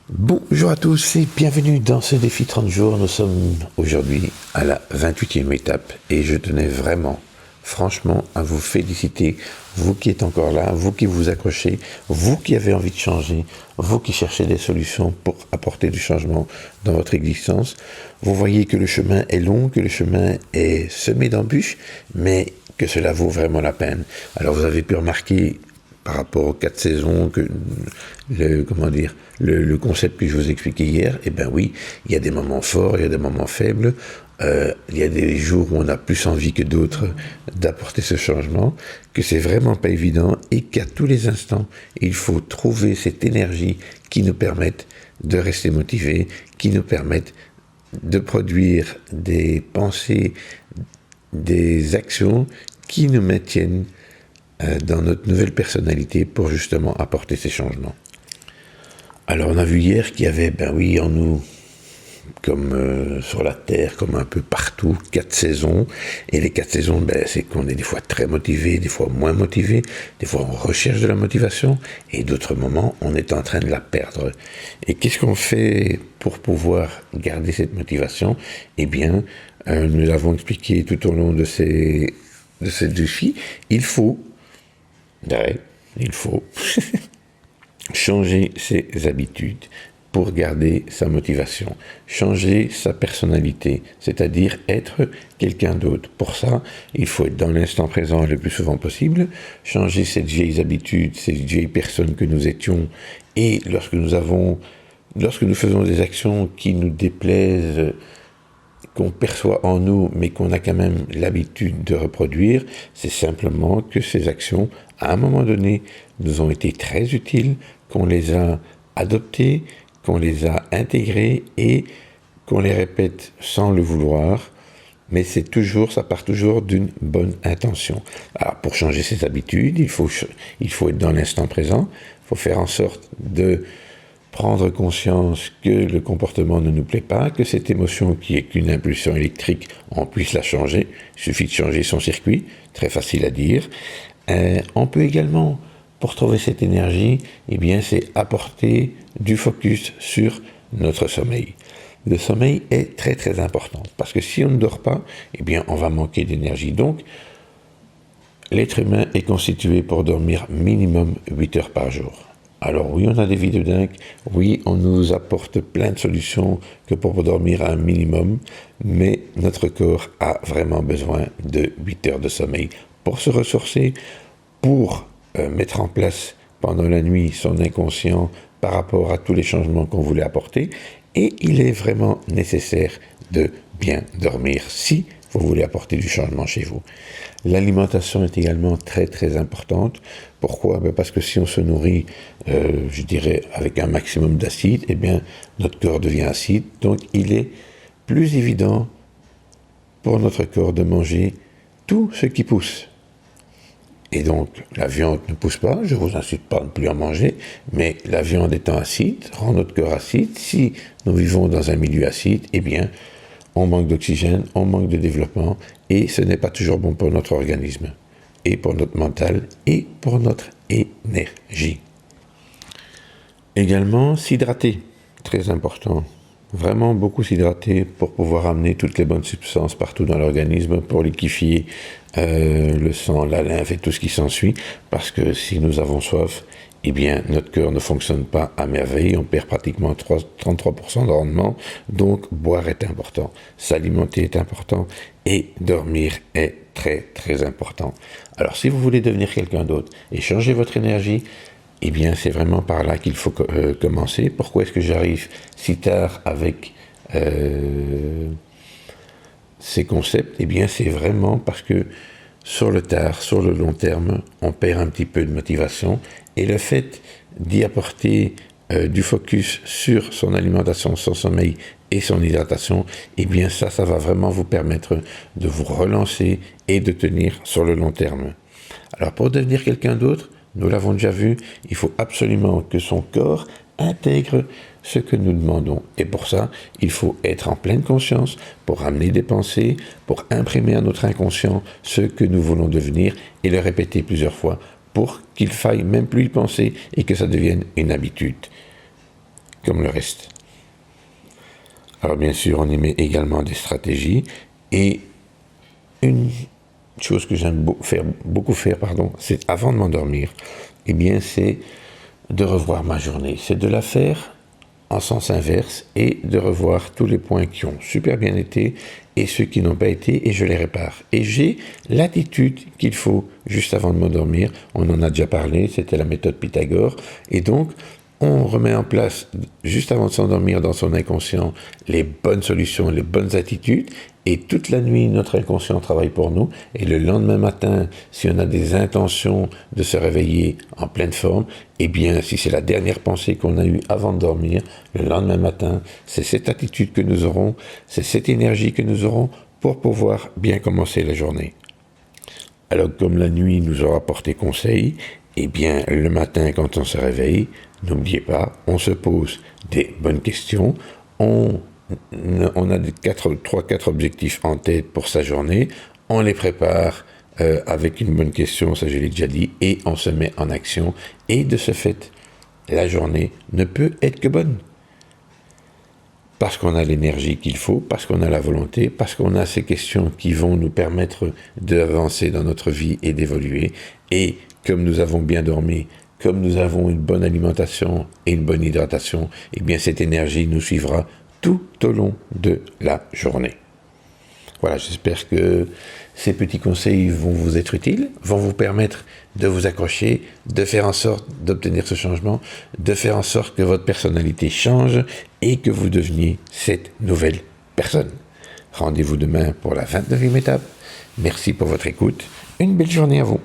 Bonjour à tous et bienvenue dans ce défi 30 jours. Nous sommes aujourd'hui à la 28e étape et je tenais vraiment, franchement, à vous féliciter, vous qui êtes encore là, vous qui vous accrochez, vous qui avez envie de changer, vous qui cherchez des solutions pour apporter du changement dans votre existence. Vous voyez que le chemin est long, que le chemin est semé d'embûches, mais que cela vaut vraiment la peine. Alors vous avez pu remarquer par rapport aux 4 saisons, que le concept que je vous expliquais hier, eh bien oui, il y a des moments forts, il y a des moments faibles, il y a des jours où on a plus envie que d'autres d'apporter ce changement, que c'est vraiment pas évident et qu'à tous les instants, il faut trouver cette énergie qui nous permette de rester motivés, qui nous permette de produire des pensées, des actions qui nous maintiennent dans notre nouvelle personnalité pour justement apporter ces changements. Alors on a vu hier qu'il y avait, en nous, comme sur la Terre, comme un peu partout, 4 saisons. Et les 4 saisons, c'est qu'on est des fois très motivé, des fois moins motivé, des fois on recherche de la motivation, et d'autres moments, on est en train de la perdre. Et qu'est-ce qu'on fait pour pouvoir garder cette motivation ? Eh bien, nous l'avons expliqué tout au long de ces défis, il faut changer ses habitudes pour garder sa motivation, changer sa personnalité, c'est-à-dire être quelqu'un d'autre. Pour ça, il faut être dans l'instant présent le plus souvent possible, changer ces vieilles habitudes, ces vieilles personnes que nous étions, et lorsque nous faisons des actions qui nous déplaisent, qu'on perçoit en nous, mais qu'on a quand même l'habitude de reproduire, c'est simplement que ces actions, à un moment donné, nous ont été très utiles, qu'on les a adoptées, qu'on les a intégrées et qu'on les répète sans le vouloir, mais ça part toujours d'une bonne intention. Alors, pour changer ses habitudes, il faut être dans l'instant présent, il faut faire en sorte de prendre conscience que le comportement ne nous plaît pas, que cette émotion qui est qu'une impulsion électrique, on puisse la changer. Il suffit de changer son circuit, très facile à dire. On peut également, pour trouver cette énergie, c'est apporter du focus sur notre sommeil. Le sommeil est très très important, parce que si on ne dort pas, on va manquer d'énergie. Donc, l'être humain est constitué pour dormir minimum 8 heures par jour. Alors oui, on a des vies de dingue, oui, on nous apporte plein de solutions que pour dormir à un minimum, mais notre corps a vraiment besoin de 8 heures de sommeil pour se ressourcer, pour mettre en place pendant la nuit son inconscient par rapport à tous les changements qu'on voulait apporter, et il est vraiment nécessaire de bien dormir si vous voulez apporter du changement chez vous. L'alimentation est également très très importante. Pourquoi ? Parce que si on se nourrit, avec un maximum d'acide, notre corps devient acide. Donc il est plus évident pour notre corps de manger tout ce qui pousse. Et donc la viande ne pousse pas, je ne vous incite pas à ne plus en manger, mais la viande étant acide, rend notre corps acide. Si nous vivons dans un milieu acide, on manque d'oxygène, on manque de développement, et ce n'est pas toujours bon pour notre organisme, et pour notre mental, et pour notre énergie. Également, s'hydrater, très important. Vraiment beaucoup s'hydrater pour pouvoir amener toutes les bonnes substances partout dans l'organisme, pour liquéfier le sang, la lymphe et tout ce qui s'ensuit, parce que si nous avons soif, notre cœur ne fonctionne pas à merveille, on perd pratiquement 33% de rendement, donc boire est important, s'alimenter est important, et dormir est très très important. Alors si vous voulez devenir quelqu'un d'autre et changer votre énergie, c'est vraiment par là qu'il faut commencer. Pourquoi est-ce que j'arrive si tard avec ces concepts ? C'est vraiment parce que sur le long terme, on perd un petit peu de motivation, et le fait d'y apporter du focus sur son alimentation, son sommeil et son hydratation, ça va vraiment vous permettre de vous relancer et de tenir sur le long terme. Alors pour devenir quelqu'un d'autre, nous l'avons déjà vu, il faut absolument que son corps intègre ce que nous demandons. Et pour ça, il faut être en pleine conscience pour amener des pensées, pour imprimer à notre inconscient ce que nous voulons devenir et le répéter plusieurs fois pour qu'il faille même plus y penser et que ça devienne une habitude. comme le reste. Alors bien sûr, on y met également des stratégies, et une chose que j'aime beaucoup faire, c'est avant de m'endormir, eh bien c'est de revoir ma journée, c'est de la faire en sens inverse et de revoir tous les points qui ont super bien été et ceux qui n'ont pas été, et je les répare. Et j'ai l'attitude qu'il faut juste avant de m'endormir. On en a déjà parlé, c'était la méthode Pythagore. Et donc, on remet en place, juste avant de s'endormir dans son inconscient, les bonnes solutions, les bonnes attitudes. Et toute la nuit, notre inconscient travaille pour nous. Et le lendemain matin, si on a des intentions de se réveiller en pleine forme, eh bien, si c'est la dernière pensée qu'on a eue avant de dormir, le lendemain matin, c'est cette attitude que nous aurons, c'est cette énergie que nous aurons pour pouvoir bien commencer la journée. Alors, comme la nuit nous aura porté conseil, eh bien, le matin, quand on se réveille, n'oubliez pas, on se pose des bonnes questions, on a 3-4 objectifs en tête pour sa journée, on les prépare avec une bonne question, ça je l'ai déjà dit, et on se met en action, et de ce fait, la journée ne peut être que bonne. Parce qu'on a l'énergie qu'il faut, parce qu'on a la volonté, parce qu'on a ces questions qui vont nous permettre d'avancer dans notre vie et d'évoluer, et comme nous avons bien dormi, comme nous avons une bonne alimentation et une bonne hydratation, eh bien cette énergie nous suivra tout au long de la journée. Voilà, j'espère que ces petits conseils vont vous être utiles, vont vous permettre de vous accrocher, de faire en sorte d'obtenir ce changement, de faire en sorte que votre personnalité change et que vous deveniez cette nouvelle personne. Rendez-vous demain pour la 29e étape. Merci pour votre écoute. Une belle journée à vous.